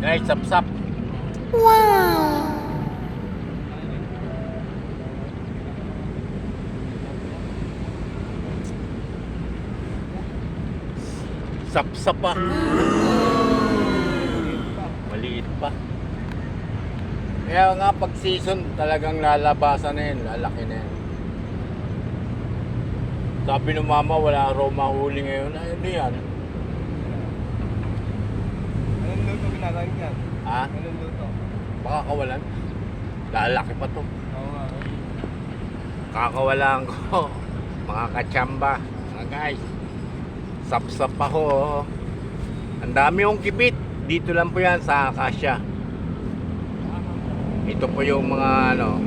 Guys, sapsap. Wow! Sapsap pa. Maliit pa. Kaya nga pag season talagang lalabasan na yun, lalaki na yun. Sabi ng mama wala raw mahuli ngayon. Ay, ano yan? Anong luto ginagawa niyan? Ha? Anong luto? Baka kawalan. Lalaki pa to. Oo nga. Kakawalan ko. Mga kachamba. Mga guys. Sapsap ako. Ang dami yung kibit. Dito lang po yan sa Acacia. Ito po yung mga ano.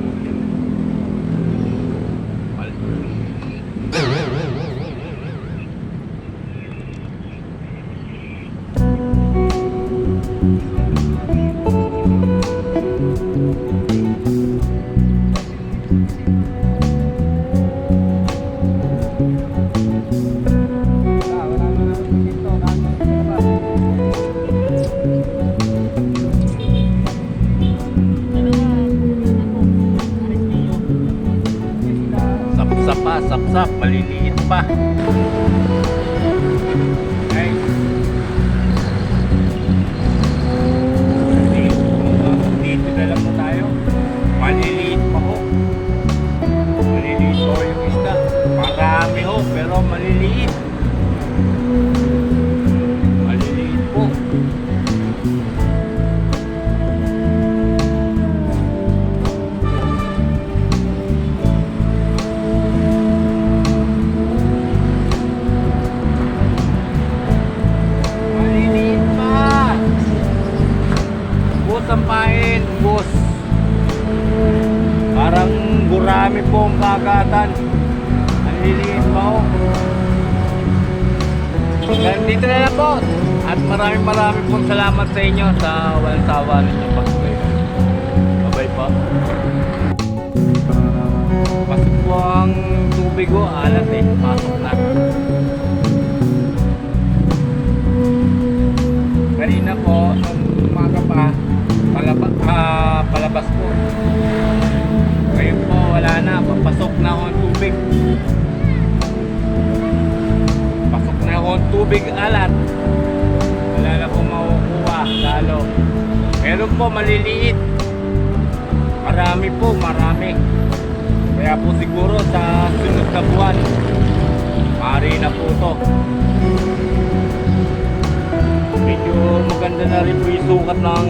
Sapsap, maliliit pa. Guys. Dito na lang po tayo. Maliliit pa ho. Maliliit po yung isda. Marami ho, pero maliliit. Maliliit po. Sampahin, bus. Parang gurami po ang kagatan. Ang liliit pa ho. Dito na lang po. At maraming pong salamat sa inyo sa walang sawa ninyo pag-play. Bye-bye po. Pasok po ang tubig ko. Alat eh. Pasok na. Kanina po, nung umaga pa, palabas po. Ngayon po wala na, papasok na ako ng tubig. Pasok na ako ng tubig alat. Wala na po makukuha lalo. Meron po maliliit. Marami po, marami. Kaya po siguro sa sunod na buwan maaari na po to. Medyo maganda na rin po yung sukat ng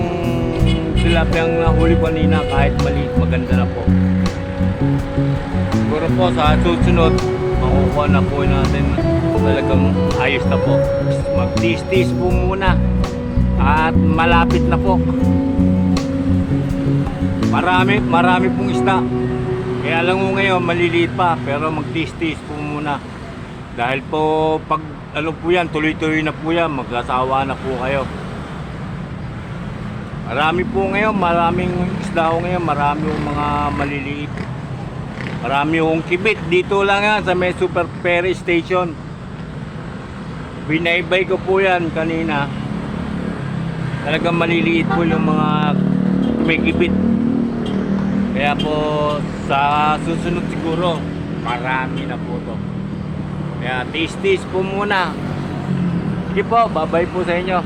tilapiyang nahuli ko kanina, kahit maliit, maganda na po. Siguro po sa susunod makukuha na po natin talagang ayos na po. Mag-tis-tis po muna at malapit na po. Marami pong isda. Kaya lang mo ngayon maliliit pa, pero mag-tis-tis po muna. Dahil po pag ano po yan, tuloy-tuloy na po yan, mag-asawa na po kayo. Marami po ngayon, maraming isda ko ngayon, marami yung mga maliliit. Marami yung kibit. Dito lang yan sa may Super Ferry Station. Binaybay ko po yan kanina. Talagang maliliit po yung mga may kibit. Kaya po sa susunod siguro, marami na po to. Kaya tis-tis po muna. Sige po, bye-bye po sa inyo.